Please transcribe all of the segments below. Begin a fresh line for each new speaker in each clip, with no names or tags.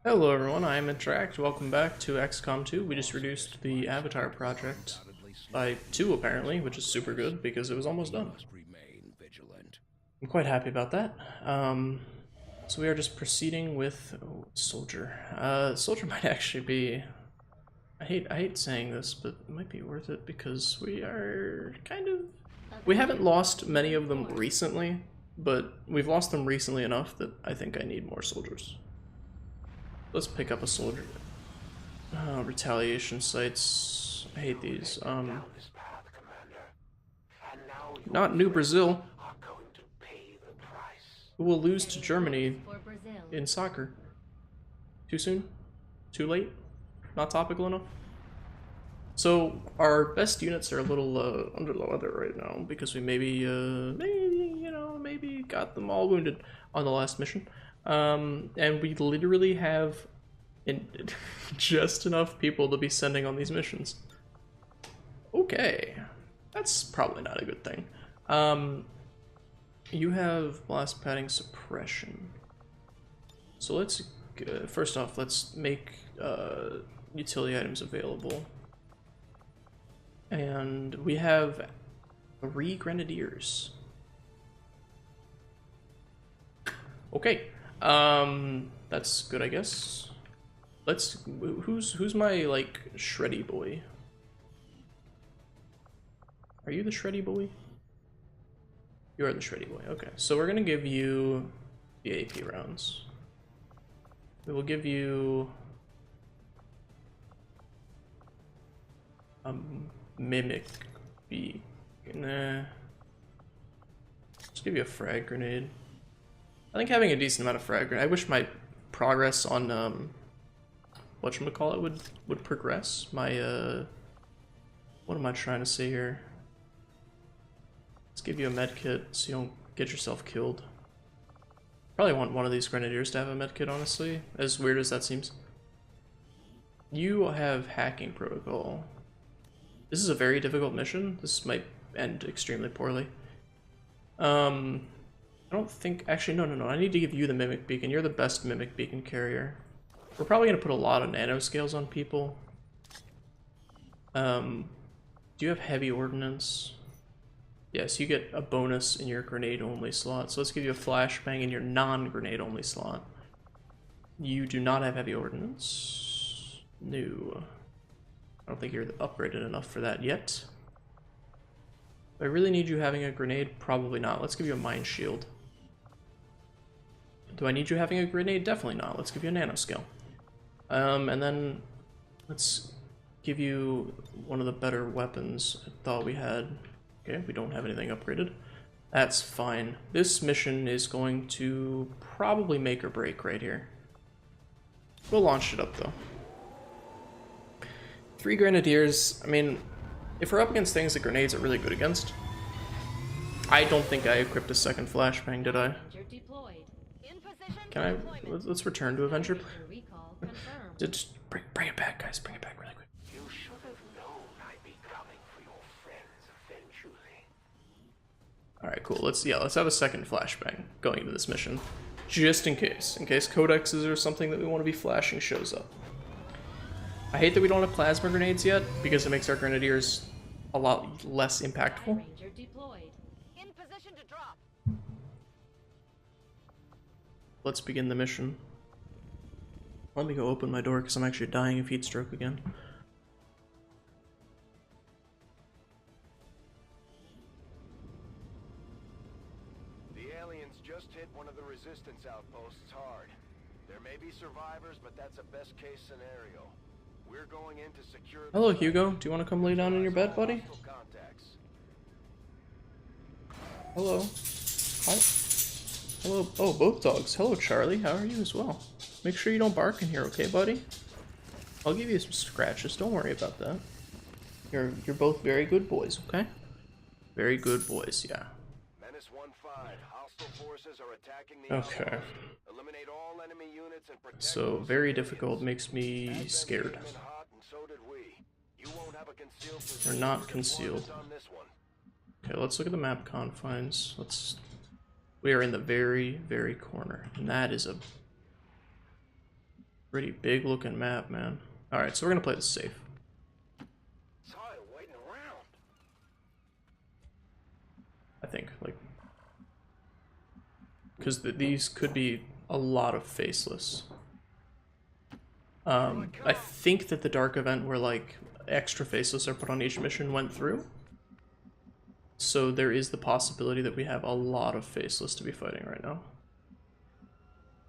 Hello everyone, I am Interact. Welcome back to XCOM 2. We just reduced the Avatar project by 2 apparently, which is super good because it was almost done. I'm quite happy about that. So we are just proceeding with Soldier. Soldier might actually be... I hate saying this, but it might be worth it because we are kind of... We haven't lost many of them recently, but we've lost them recently enough that I think I need more soldiers. Let's pick up a soldier. Retaliation sites. I hate these. Not New Brazil. Who will lose to Germany in soccer? Too soon? Too late? Not topical enough? So our best units are a little under the weather right now because we maybe got them all wounded on the last mission. And we literally have just enough people to be sending on these missions. Okay, that's probably not a good thing. You have blast padding suppression. So let's, first off, let's make utility items available. And we have 3 grenadiers. Okay, that's good, I guess. Let's. Who's my like shreddy boy? Are you the shreddy boy? You are the shreddy boy. Okay, so we're gonna give you the AP rounds. We will give you mimic B. Nah. Let's give you a frag grenade. I think having a decent amount of frag grenade. I wish my progress on whatchamacallit would progress. My what am I trying to say here? Let's give you a med kit so you don't get yourself killed. Probably want one of these grenadiers to have a med kit, honestly, as weird as that seems. You have hacking protocol. This is a very difficult mission. This might end extremely poorly. I don't think... Actually, no. I need to give you the Mimic Beacon. You're the best Mimic Beacon carrier. We're probably going to put a lot of nanoscales on people. Do you have heavy ordnance? Yes, you get a bonus in your grenade-only slot. So let's give you a flashbang in your non-grenade-only slot. You do not have heavy ordnance. No. I don't think you're upgraded enough for that yet. Do I really need you having a grenade? Probably not. Let's give you a mine shield. Do I need you having a grenade? Definitely not. Let's give you a nanoscale. And then let's give you one of the better weapons I thought we had. Okay, we don't have anything upgraded. That's fine. This mission is going to probably make or break right here. We'll launch it up though. 3 grenadiers. I mean, if we're up against things that grenades are really good against, I don't think I equipped a second flashbang, did I? Can I? Let's return to Avenger. Just bring it back, guys. Bring it back really quick. You should have known I'd be coming for your friends eventually. All right, cool. Let's have a second flashbang going into this mission, just in case codexes or something that we want to be flashing shows up. I hate that we don't have plasma grenades yet because it makes our grenadiers a lot less impactful. Let's begin the mission. Let me go open my door because I'm actually dying of heat stroke again.
The aliens just hit one of the resistance outposts hard. There may be survivors, but that's a best case scenario. We're going in to secure.
Hello, Hugo. Do you want to come lay down in your bed, buddy? Hello. Hi. Hello. Oh, both dogs. Hello, Charlie. How are you as well? Make sure you don't bark in here, okay, buddy? I'll give you some scratches. Don't worry about that. You're both very good boys, okay? Very good boys, yeah.
Menace 1-5. Hostile forces are attacking the
okay.
Eliminate all enemy units and protect
so very difficult makes me scared. They're not concealed. Okay, let's look at the map confines. We are in the very, very corner, and that is a Pretty big looking map, man. Alright, so we're gonna play this safe.
Tired of waiting around.
I think, like, because these could be a lot of faceless. I think that the dark event where like extra faceless are put on each mission went through. So there is the possibility that we have a lot of faceless to be fighting right now.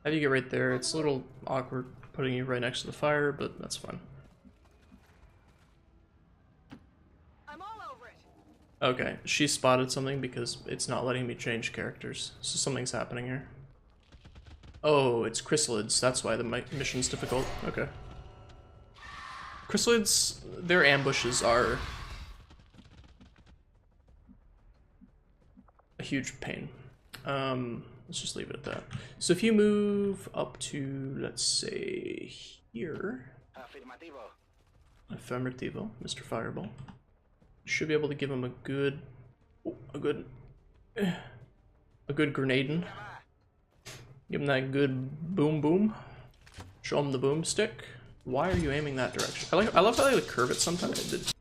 How do you get right there? It's a little awkward putting you right next to the fire, but that's fine.
I'm all over it.
Okay, she spotted something because it's not letting me change characters. So something's happening here. Oh, it's chrysalids. That's why the mission's difficult. Okay. Chrysalids, their ambushes are a huge pain. Let's just leave it at that. So if you move up to, let's say, here. Affirmativo, Mr. Fireball. You should be able to give him a good grenading. Give him that good boom boom. Show him the boomstick. Why are you aiming that direction? I love how they like curve it sometimes.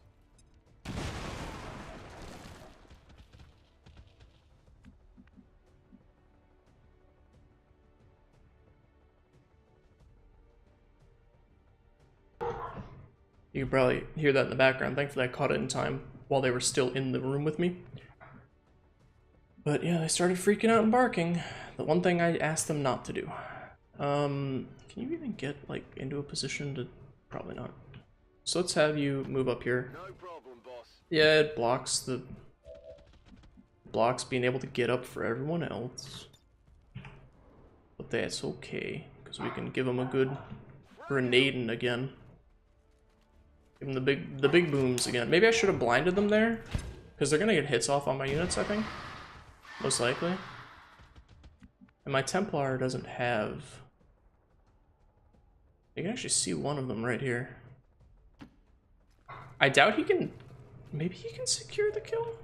You can probably hear that in the background. Thankfully I caught it in time while they were still in the room with me. But yeah, they started freaking out and barking. The one thing I asked them not to do. Can you even get like into a position to... Probably not. So let's have you move up here.
No problem, boss.
Yeah, it blocks being able to get up for everyone else. But that's okay, because we can give them a good grenading again. Give them the big booms again. Maybe I should have blinded them there, because they're gonna get hits off on my units, I think. Most likely. And my Templar doesn't have... You can actually see one of them right here. I doubt he can... Maybe he can secure the kill?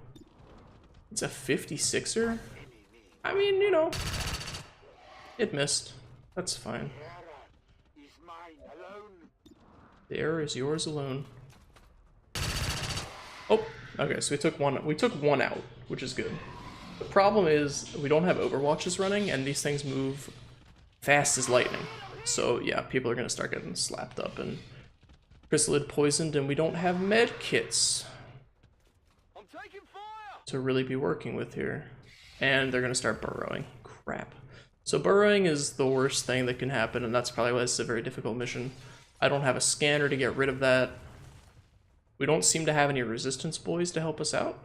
It's a 56er? I mean, you know... It missed. That's fine. The error is yours alone. Oh, okay, so we took one out, which is good. The problem is we don't have Overwatches running, and these things move fast as lightning. So yeah, people are gonna start getting slapped up and chrysalid poisoned, and we don't have med kits to really be working with here. And they're gonna start burrowing. Crap. So burrowing is the worst thing that can happen, and that's probably why this is a very difficult mission. I don't have a scanner to get rid of that. We don't seem to have any resistance boys to help us out.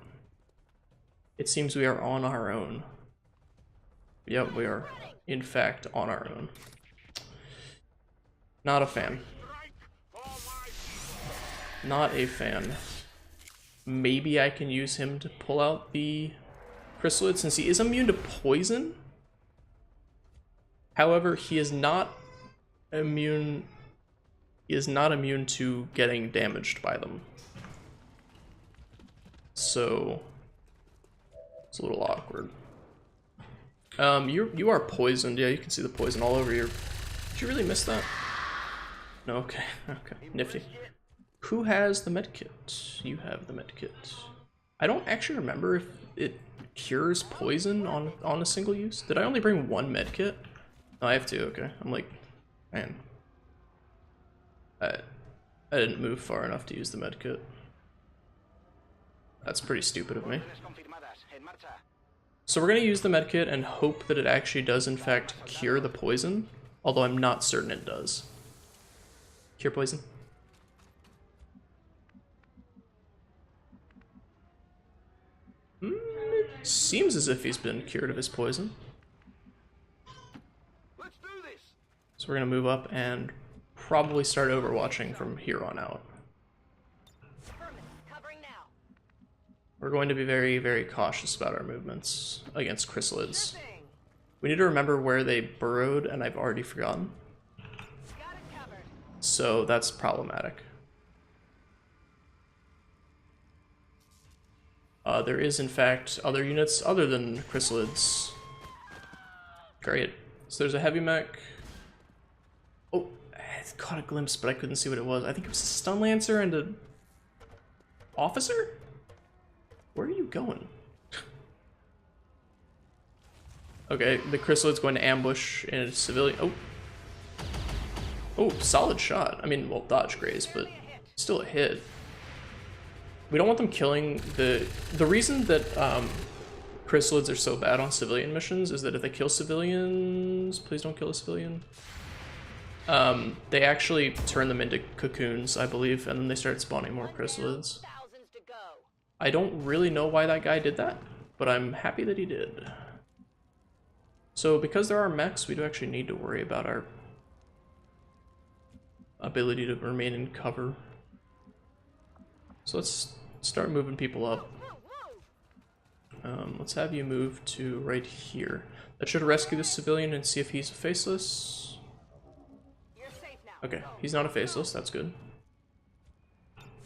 It seems we are on our own. Yep, we are, in fact, on our own. Not a fan. Not a fan. Maybe I can use him to pull out the chrysalid since he is immune to poison. However, he is not immune to getting damaged by them. So it's a little awkward. You are poisoned. Yeah, you can see the poison all over you. Did you really miss that? No, okay, okay, nifty. Who has the medkit? You have the medkit. I don't actually remember if it cures poison on a single use. Did I only bring one medkit? Oh, I have two. Okay, I'm like, man, I didn't move far enough to use the medkit. That's pretty stupid of me. So we're gonna use the medkit and hope that it actually does in fact cure the poison, although I'm not certain it does. Cure poison. It seems as if he's been cured of his poison.
Let's do this.
So we're gonna move up and probably start overwatching from here on out. We're going to be very, very cautious about our movements against chrysalids. We need to remember where they burrowed, and I've already forgotten. So that's problematic. There is, in fact, other units other than chrysalids. Great. So there's a heavy mech. Oh, caught a glimpse, but I couldn't see what it was. I think it was a stun lancer and a officer? Where are you going? Okay, the chrysalit's going to ambush in a civilian. Oh. Oh, solid shot. I mean, well, dodge graze, but still a hit. We don't want them killing the reason that chrysalids are so bad on civilian missions is that if they kill civilians, please don't kill a civilian. They actually turn them into cocoons, I believe, and then they start spawning more chrysalids. I don't really know why that guy did that, but I'm happy that he did. So because there are mechs, we do actually need to worry about our ability to remain in cover. So let's start moving people up. Let's have you move to right here. That should rescue the civilian and see if he's faceless. Okay, he's not a faceless, that's good.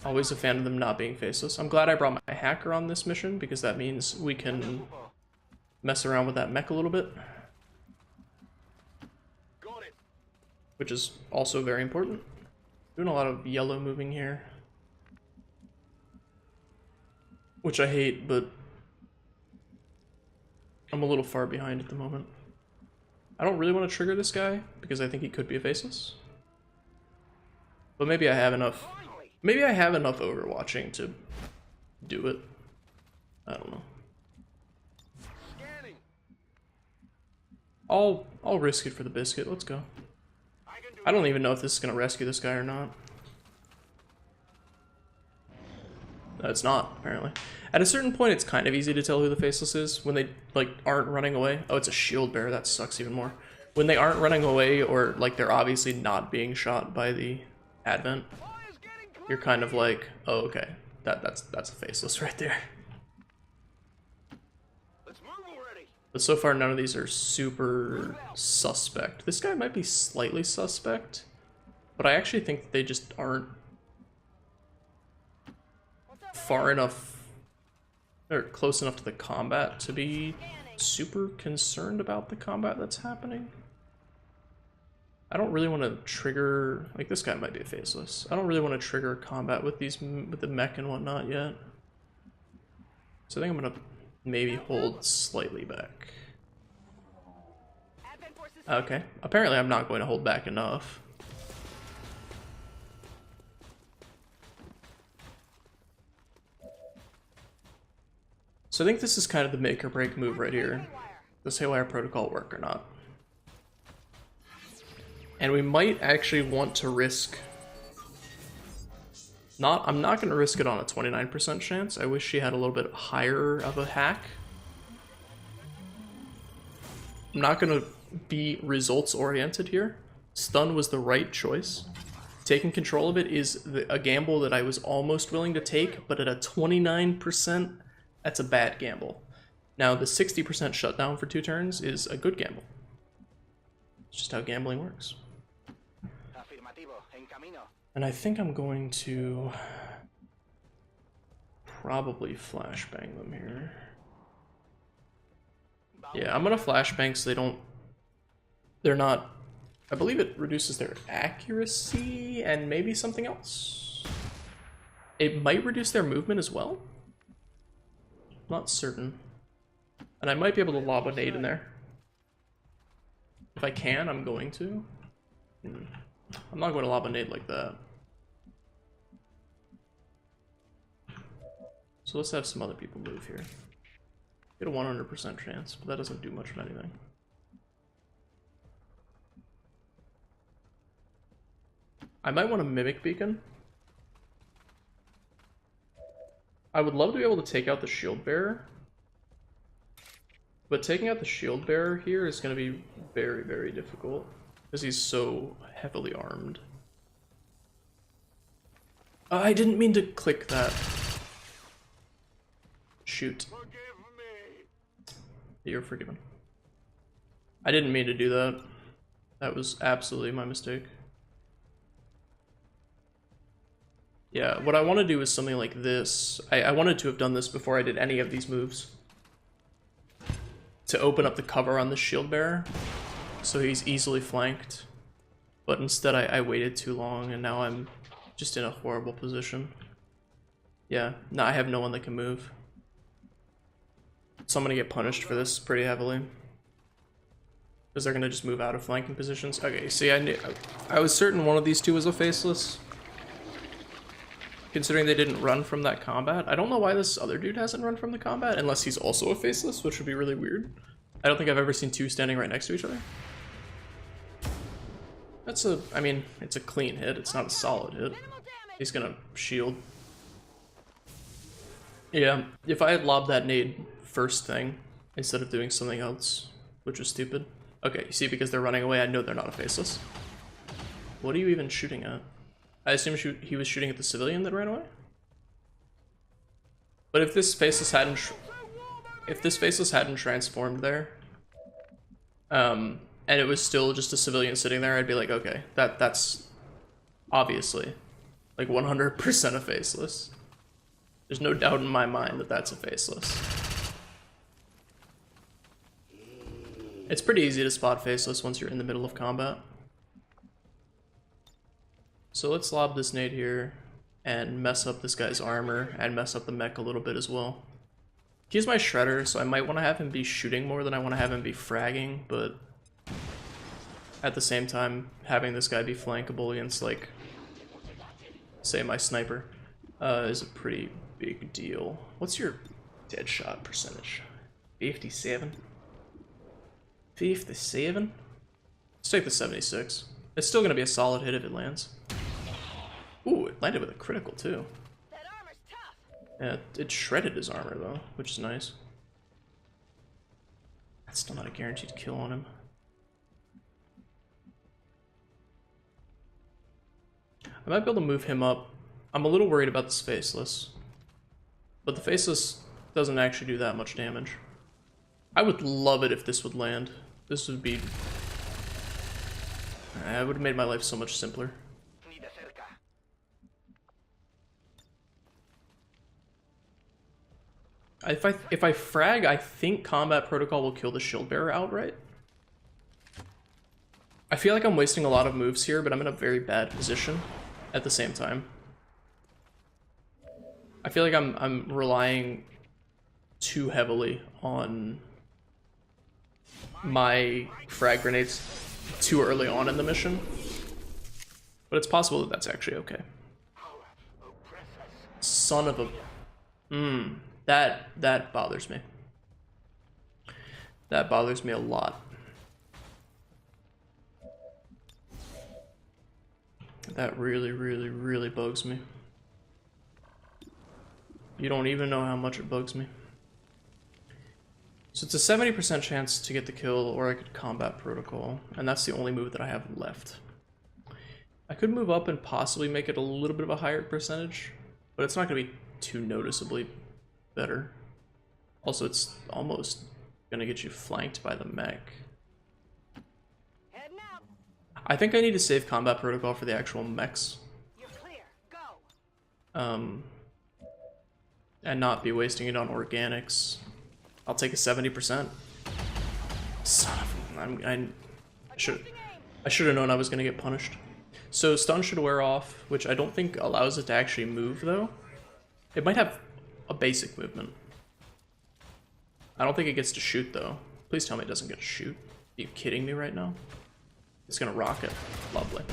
Always a fan of them not being faceless. I'm glad I brought my hacker on this mission because that means we can mess around with that mech a little bit. Which is also very important. Doing a lot of yellow moving here. Which I hate, but I'm a little far behind at the moment. I don't really want to trigger this guy because I think he could be a faceless. But maybe I have enough. Maybe I have enough overwatching to do it. I don't know. I'll risk it for the biscuit. Let's go. I don't even know if this is gonna rescue this guy or not. No, it's not, apparently. At a certain point, it's kind of easy to tell who the faceless is when they like aren't running away. Oh, it's a shield bearer. That sucks even more. When they aren't running away or like they're obviously not being shot by the advent, you're kind of like, oh, okay, that's a faceless right there. But so far, none of these are super suspect. This guy might be slightly suspect, but I actually think they just aren't far enough or close enough to the combat to be super concerned about the combat that's happening. I don't really want to trigger, like this guy might be a faceless. I don't really want to trigger combat with these, with the mech and whatnot yet. So I think I'm gonna maybe hold slightly back. Okay, apparently I'm not going to hold back enough. So I think this is kind of the make or break move right here. Does Haywire Protocol work or not? And we might actually want to risk... I'm not going to risk it on a 29% chance. I wish she had a little bit higher of a hack. I'm not going to be results oriented here. Stun was the right choice. Taking control of it is a gamble that I was almost willing to take, but at a 29%, that's a bad gamble. Now the 60% shutdown for 2 turns is a good gamble. It's just how gambling works. And I think I'm going to probably flashbang them here. Yeah, I'm gonna flashbang so they're not, I believe it reduces their accuracy and maybe something else. It might reduce their movement as well. Not certain. And I might be able to lob a nade in there. If I can, I'm going to. I'm not going to lob a nade like that. So let's have some other people move here. Get a 100% chance, but that doesn't do much of anything. I might want to Mimic Beacon. I would love to be able to take out the shield bearer. But taking out the shield bearer here is going to be very, very difficult. Because he's so heavily armed. I didn't mean to click that. Shoot. You're forgiven. I didn't mean to do that. That was absolutely my mistake. Yeah, what I want to do is something like this. I wanted to have done this before I did any of these moves. To open up the cover on the shield bearer, so he's easily flanked. But instead I waited too long and now I'm just in a horrible position. Yeah, now I have no one that can move. So I'm gonna get punished for this pretty heavily. Because they're gonna just move out of flanking positions. Okay, see, I was certain one of these two was a faceless. Considering they didn't run from that combat. I don't know why this other dude hasn't run from the combat, unless he's also a faceless, which would be really weird. I don't think I've ever seen two standing right next to each other. That's a, I mean, it's a clean hit, it's not a solid hit. He's gonna shield. Yeah, if I had lobbed that nade first thing, instead of doing something else, which was stupid. Okay, you see, because they're running away, I know they're not a faceless. What are you even shooting at? I assume he was shooting at the civilian that ran away? But if this faceless hadn't transformed there, and it was still just a civilian sitting there, I'd be like, okay, that's obviously like 100% a faceless. There's no doubt in my mind that that's a faceless. It's pretty easy to spot faceless once you're in the middle of combat. So let's lob this nade here and mess up this guy's armor and mess up the mech a little bit as well. He's my shredder, so I might want to have him be shooting more than I want to have him be fragging, but at the same time, having this guy be flankable against, like, say my sniper, is a pretty big deal. What's your dead shot percentage? 57? 57? Let's take the 76. It's still gonna be a solid hit if it lands. Ooh, it landed with a critical too.
That armor's tough.
Yeah, it shredded his armor though, which is nice. That's still not a guaranteed kill on him. I might be able to move him up. I'm a little worried about this faceless. But the faceless doesn't actually do that much damage. I would love it if this would land. This would be... it would have made my life so much simpler. If I frag, I think combat protocol will kill the shield bearer outright. I feel like I'm wasting a lot of moves here, but I'm in a very bad position at the same time. I feel like I'm relying too heavily on my frag grenades too early on in the mission. But it's possible that that's actually okay. Son of a... That bothers me. That bothers me a lot. That really, really, really bugs me. You don't even know how much it bugs me. So it's a 70% chance to get the kill, or I could combat protocol, and that's the only move that I have left. I could move up and possibly make it a little bit of a higher percentage, but it's not going to be too noticeably better. Also, it's almost going to get you flanked by the mech.
Heading out.
I think I need to save combat protocol for the actual mechs.
You're clear. Go.
And not be wasting it on organics. I'll take a 70%. Son of a... I should have known I was going to get punished. So stun should wear off, which I don't think allows it to actually move, though. It might have a basic movement. I don't think it gets to shoot, though. Please tell me it doesn't get to shoot. Are you kidding me right now? It's going to rocket. Lovely.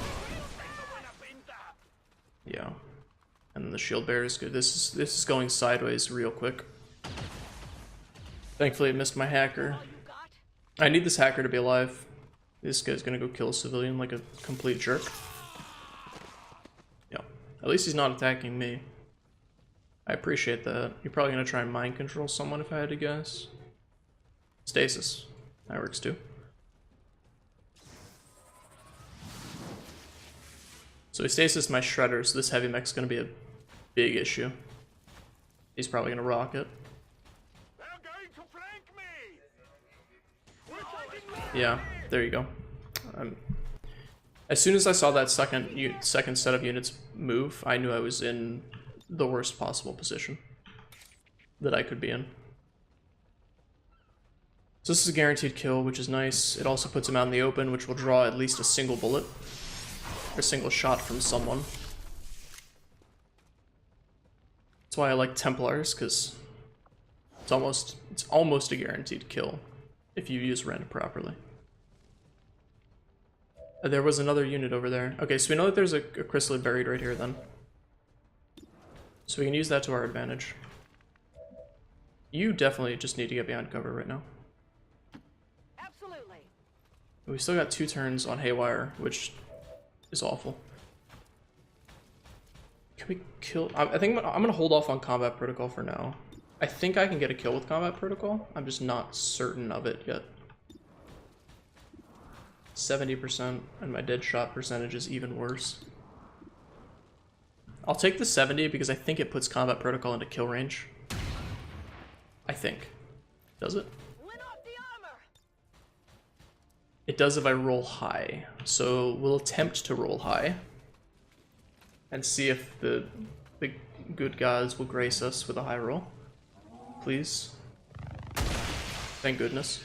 Yeah. And then the shield bearer is good. This is going sideways real quick. Thankfully, it missed my hacker. I need this hacker to be alive. This guy's gonna go kill a civilian like a complete jerk. Yeah. At least he's not attacking me. I appreciate that. You're probably gonna try and mind control someone if I had to guess. Stasis. That works too. So he stasis my shredder, so this heavy mech's gonna be a big issue. He's probably gonna rock it. Yeah, there you go. As soon as I saw that second set of units move, I knew I was in the worst possible position that I could be in. So this is a guaranteed kill, which is nice. It also puts him out in the open, which will draw at least a single bullet. a single shot from someone. That's why I like Templars, because it's almost a guaranteed kill if you use rend properly. There was another unit over there. Okay, so we know that there's a chrysalid buried right here then. So we can use that to our advantage. You definitely just need to get behind cover right now.
Absolutely.
We still got 2 turns on Haywire, which is awful. Can we kill? I think I'm gonna hold off on combat protocol for now. I think I can get a kill with combat protocol. I'm just not certain of it yet. 70%, and my dead shot percentage is even worse. I'll take the 70 because I think it puts combat protocol into kill range. I think. Does it?
Win off the armor.
It does if I roll high. So we'll attempt to roll high. And see if the good gods will grace us with a high roll. Please. Thank goodness.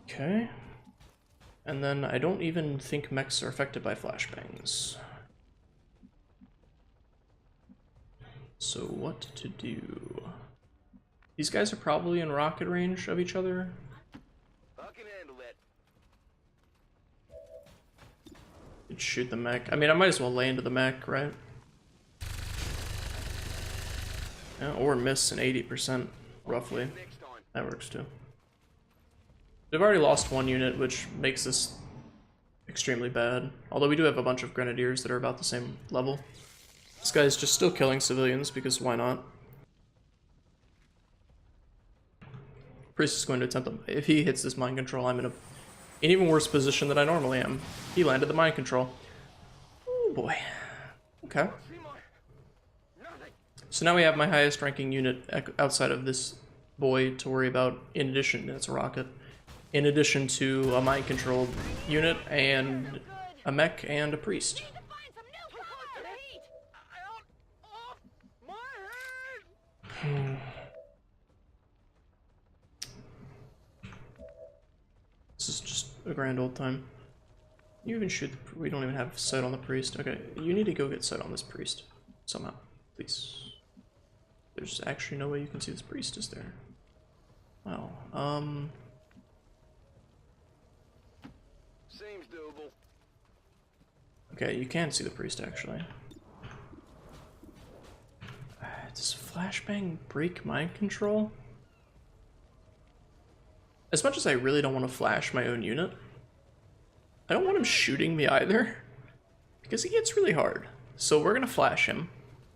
Okay. And then I don't even think mechs are affected by flashbangs. So what to do? These guys are probably in rocket range of each other.
I can handle it.
Could shoot the mech. I mean, I might as well lay into the mech, right? Yeah, or miss an 80%, roughly. That works too. We've already lost 1 unit, which makes this extremely bad. Although we do have a bunch of grenadiers that are about the same level. This guy's just still killing civilians, because why not? Priest is going to attempt them. If he hits this mind control, I'm in an even worse position than I normally am. He landed the mind control. Oh boy. Okay. So now we have my highest ranking unit outside of this boy to worry about, in addition, it's a rocket, in addition to a mind controlled unit and a mech and a priest.
Need to find some new cover. Heat. Out of my head.
This is just a grand old time. You even shoot the, we don't even have sight on the priest. Okay, you need to go get sight on this priest somehow, please. There's actually no way you can see this priest, is there? Wow.
Seems doable.
Okay, you can see the priest actually. Does flashbang break mind control? As much as I really don't want to flash my own unit, I don't want him shooting me either, because he hits really hard. So we're gonna flash him,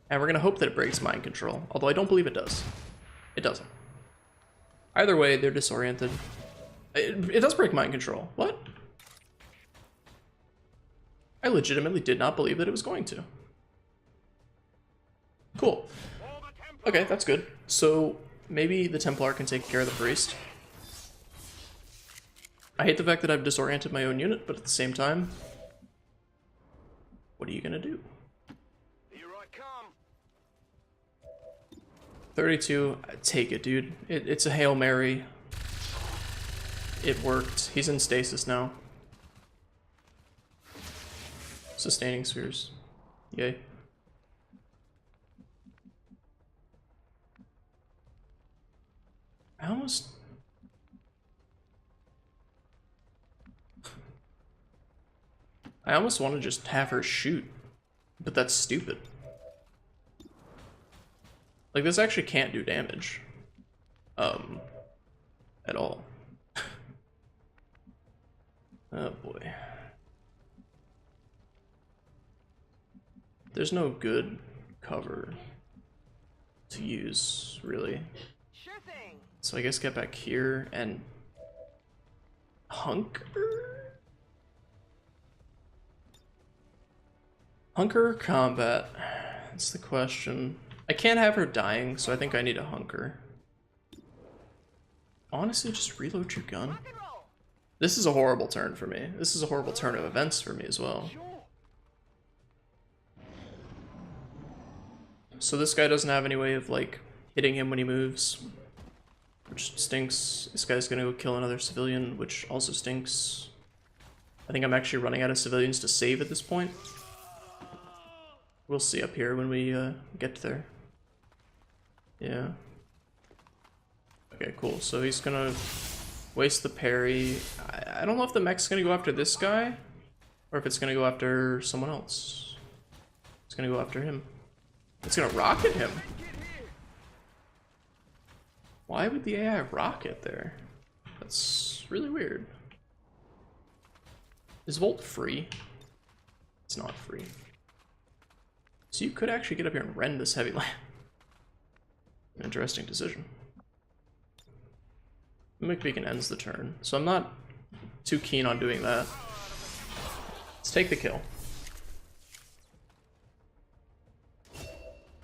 and we're gonna hope that it breaks mind control, although I don't believe it does. It doesn't. Either way, they're disoriented. It does break mind control. What? I legitimately did not believe that it was going to. Cool. Okay, that's good. So maybe the Templar can take care of the priest. I hate the fact that I've disoriented my own unit, but at the same time, what are you gonna do?
Here I come.
32, take it, dude. It's a Hail Mary. It worked. He's in stasis now. Sustaining spheres. Yay. I almost want to just have her shoot, but that's stupid. Like, this actually can't do damage. At all. Oh boy. There's no good cover to use, really.
Sure thing.
So I guess get back here and hunker? Hunker or combat? That's the question. I can't have her dying, so I think I need a hunker. Honestly, just reload your gun.
Rock and roll.
This is a horrible turn for me. This is a horrible turn of events for me as well. So this guy doesn't have any way of, like, hitting him when he moves, which stinks. This guy's gonna go kill another civilian, which also stinks. I think I'm actually running out of civilians to save at this point. We'll see up here when we get there. Yeah. Okay, cool. So he's gonna waste the parry. I don't know if the mech's gonna go after this guy, or if it's gonna go after someone else. It's gonna go after him. It's gonna rocket him. Why would the AI rocket there? That's really weird. Is Volt free? It's not free. So you could actually get up here and rend this heavy land. Interesting decision. Mimic Beacon ends the turn, so I'm not too keen on doing that. Let's take the kill.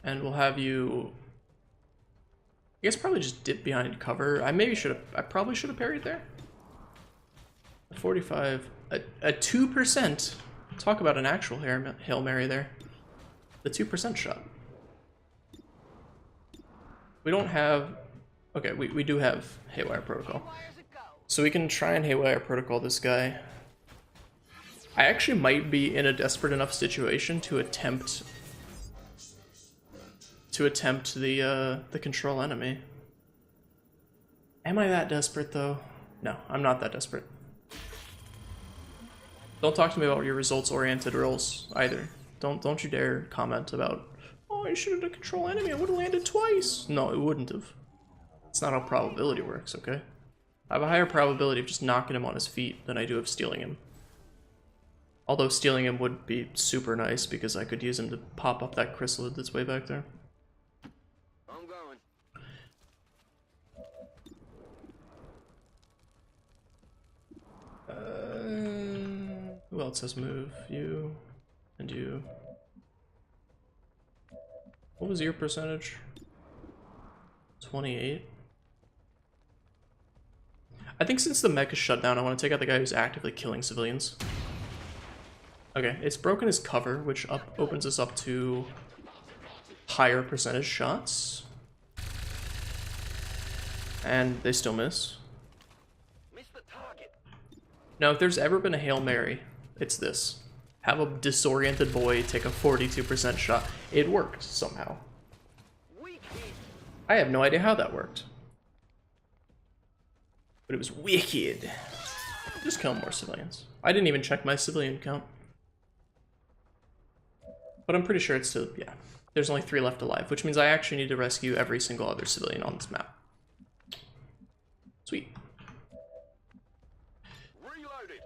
And we'll have you... I guess probably just dip behind cover. I probably should have parried there. A 45, a 2%. Talk about an actual Hail Mary there. The 2% shot. We don't have... Okay, we do have Haywire Protocol. So we can try and Haywire Protocol this guy. I actually might be in a desperate enough situation to attempt the control enemy. Am I that desperate though? No, I'm not that desperate. Don't talk to me about your results-oriented rolls either. Don't you dare comment about, oh, I should have done control enemy, I would have landed twice. No, it wouldn't have. It's not how probability works, okay? I have a higher probability of just knocking him on his feet than I do of stealing him. Although stealing him would be super nice because I could use him to pop up that chrysalid that's way back there.
I'm going.
Who else has move? You and you. What was your percentage? 28? I think since the mech is shut down, I want to take out the guy who's actively killing civilians. Okay, it's broken his cover, which opens us up to higher percentage shots. And they still miss.
Missed the target.
Now, if there's ever been a Hail Mary, it's this. Have a disoriented boy take a 42% shot. It worked somehow. I have no idea how that worked. But it was wicked. Just kill more civilians. I didn't even check my civilian count. But I'm pretty sure it's still, yeah. There's only 3 left alive, which means I actually need to rescue every single other civilian on this map. Sweet.
Reloaded.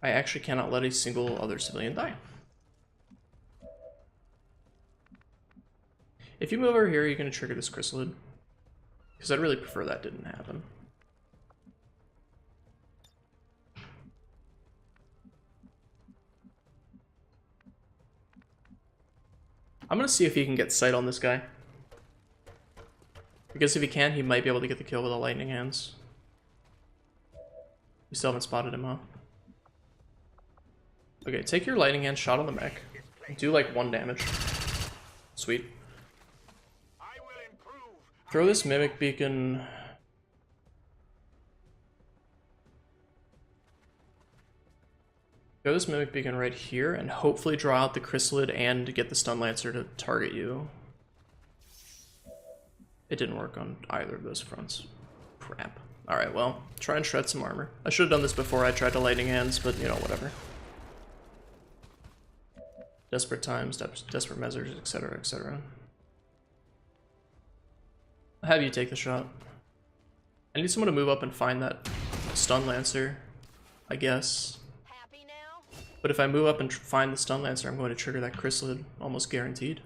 I actually cannot let a single other civilian die. If you move over here, you're going to trigger this chrysalid. Because I'd really prefer that didn't happen. I'm going to see if he can get sight on this guy. Because if he can, he might be able to get the kill with the lightning hands. We still haven't spotted him, huh? Okay, take your lightning hand shot on the mech. Do like 1 damage. Sweet. Throw this mimic beacon. Throw this mimic beacon right here and hopefully draw out the chrysalid and get the stun lancer to target you. It didn't work on either of those fronts. Crap. Alright, well, try and shred some armor. I should have done this before I tried to lightning hands, but you know, whatever. Desperate times, desperate measures, etc., etc. I'll have you take the shot. I need someone to move up and find that stun lancer, I guess.
Happy now?
But if I move up and find the stun lancer, I'm going to trigger that chrysalid, almost guaranteed.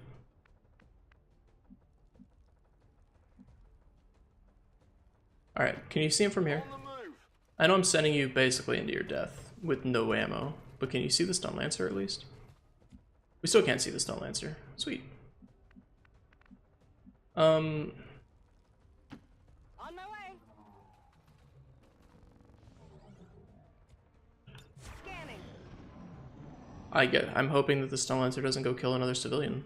Alright, can you see him from here? I know I'm sending you basically into your death with no ammo, but can you see the stun lancer at least? We still can't see the stun lancer. Sweet.
On my way. Scanning.
I'm hoping that the stun lancer doesn't go kill another civilian.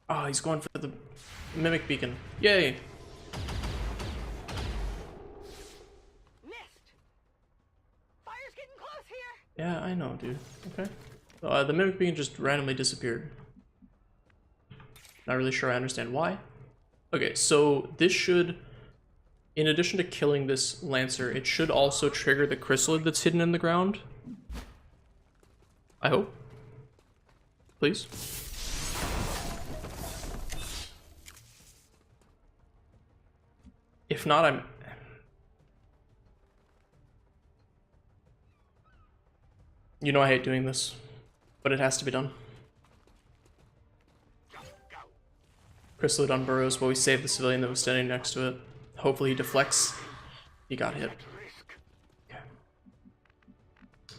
Oh, he's going for the mimic beacon. Yay!
Missed. Fire's getting close here.
Yeah, I dude. Okay. The mimic being just randomly disappeared. Not really sure I understand why. Okay, so this should, in addition to killing this Lancer, it should also trigger the chrysalid that's hidden in the ground. I hope. Please. If not, I'm... You know I hate doing this, but it has to be done. Chrysalid unburrows while we save the civilian that was standing next to it. Hopefully he deflects. He got hit. Okay.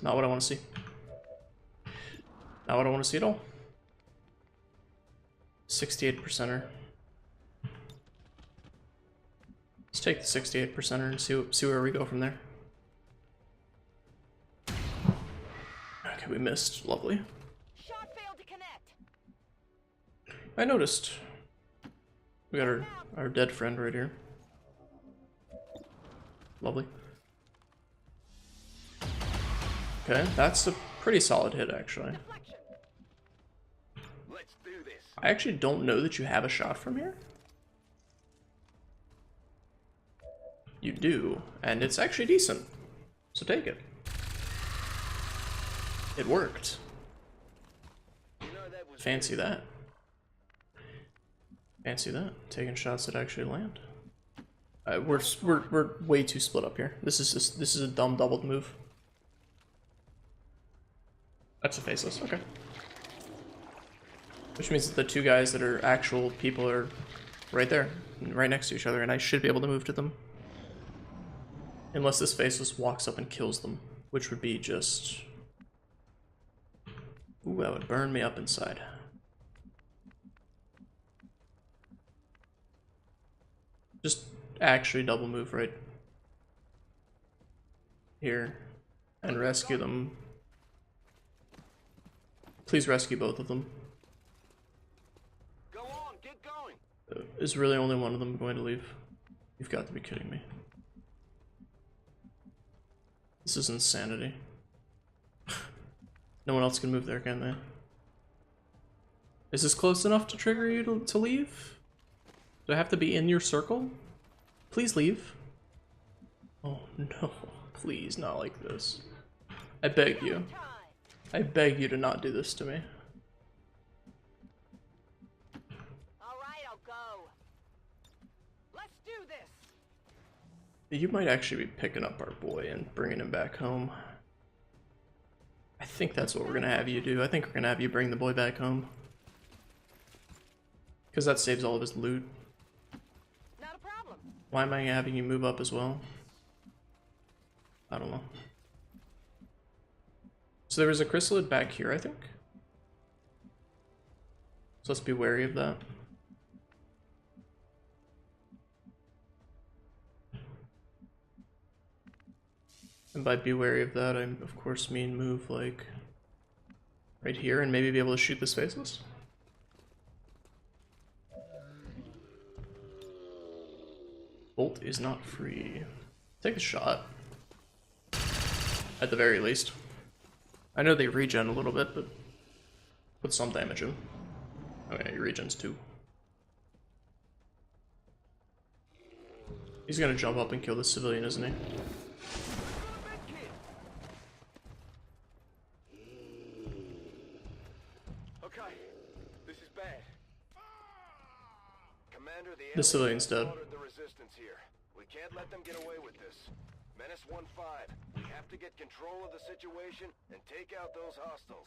Not what I want to see. Not what I want to see at all. 68%er. Let's take the 68%er and see where we go from there. Okay, we missed. Lovely.
Shot failed to connect.
I noticed. We got our dead friend right here. Lovely. Okay, that's a pretty solid hit, actually.
Let's do this.
I actually don't know that you have a shot from here. You do, and it's actually decent. So take it. It worked.
You know, that was
Fancy that. Fancy that. Taking shots that actually land. We're way too split up here. This is a dumb doubled move. That's a faceless. Okay. Which means that the two guys that are actual people are right there, right next to each other, and I should be able to move to them. Unless this faceless walks up and kills them, which would be just... Ooh, that would burn me up inside. Just actually double move right here and rescue them. Please rescue both of them.
Go on, get going.
Is really only one of them going to leave? You've got to be kidding me. This is insanity. No one else can move there, can they? Is this close enough to trigger you to leave? Do I have to be in your circle? Please leave. Oh no, please not like this. I beg you. I beg you to not do this to me.
Alright, I'll go. Let's do this.
You might actually be picking up our boy and bringing him back home. I think that's what we're gonna have you do. I think we're gonna have you bring the boy back home. Because that saves all of his loot.
Not a problem.
Why am I having you move up as well? I don't know. So there was a chrysalid back here, I think. So let's be wary of that. And by be wary of that, I of course mean move like right here and maybe be able to shoot this faceless. Bolt is not free. Take a shot. At the very least. I know they regen a little bit, but put some damage in. Okay, he regens too. He's gonna jump up and kill the civilian, isn't he?
Okay, this is bad. Commander,
The civilian's dead.
The resistance here. We can't let them get away with this. Menace 1-5. We have to get control of the situation and take out those hostiles.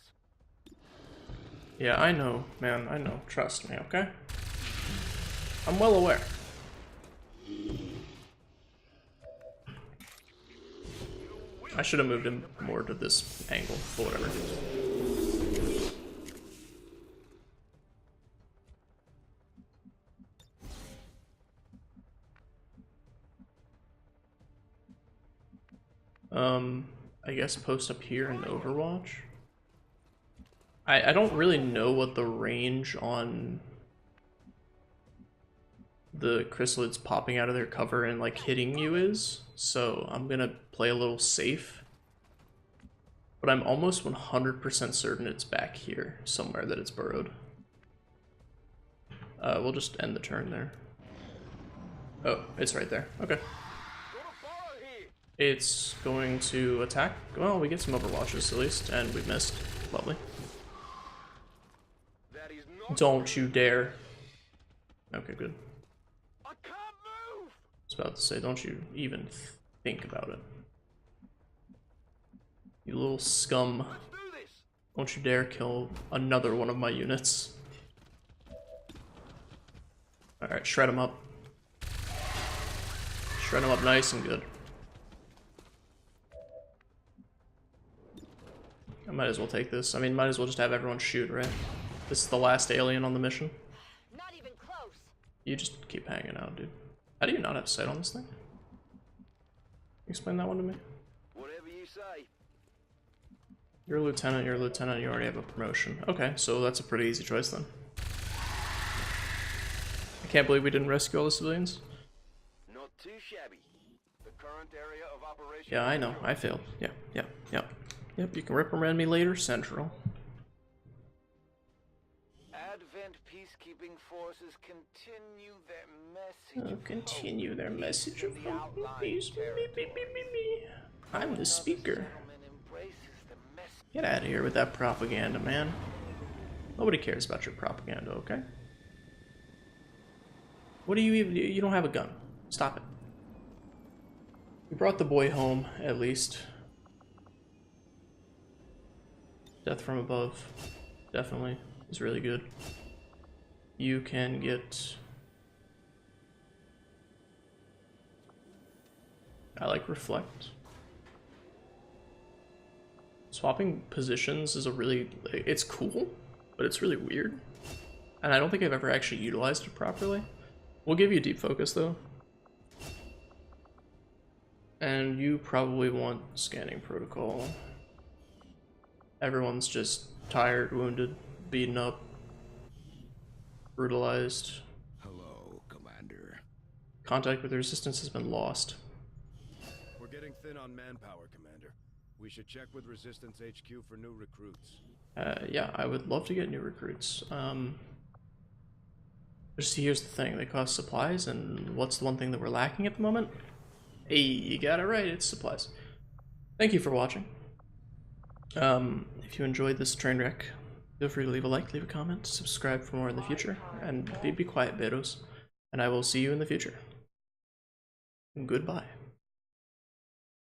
Yeah, I know, man, I know. Trust me, okay? I'm well aware. I should have moved him more to this angle, but whatever. I guess post up here in Overwatch. I don't really know what the range on the chrysalids popping out of their cover and like hitting you is, so I'm gonna play a little safe but I'm almost 100% certain it's back here somewhere that it's burrowed. We'll just end the turn there. Oh, it's right there. Okay. It's going to attack. Well, we get some overwatches at least, and we missed. Lovely. Don't you dare. Okay, good.
I can't move.
I was about to say, don't you even think about it. You little scum.
Let's do this.
Don't you dare kill another one of my units. Alright, shred him up. Shred him up nice and good. I might as well take this. I mean, might as well just have everyone shoot, right? This is the last alien on the mission.
Not even close.
You just keep hanging out, dude. How do you not have sight on this thing? Explain that one to me.
Whatever you say.
You're a lieutenant, you already have a promotion. Okay, so that's a pretty easy choice then. I can't believe we didn't rescue all the civilians.
Not too shabby. The current area of operation.
Yeah, I know. I failed. Yeah. Yep, you can reprimand me later, Central.
Advent peacekeeping forces continue their message.
Continue their message of hope and peace. Me. I'm the speaker. Get out of here with that propaganda, man. Nobody cares about your propaganda, okay? What do you even... You don't have a gun. Stop it. We brought the boy home, at least. Death from above. Definitely. Is really good. You can get... I like reflect. Swapping positions is a really... It's cool, but it's really weird. And I don't think I've ever actually utilized it properly. We'll give you deep focus though. And you probably want scanning protocol. Everyone's just tired, wounded, beaten up, brutalized.
Hello, Commander.
Contact with the resistance has been lost.
We're getting thin on manpower, Commander. We should check with Resistance HQ for new recruits.
Yeah, I would love to get new recruits. Just here's the thing, they cost supplies, and what's the one thing that we're lacking at the moment? Hey, you got it right, it's supplies. Thank you for watching. If you enjoyed this train wreck, feel free to leave a like, leave a comment, subscribe for more in the future, and be quiet, Betos. And I will see you in the future. Goodbye.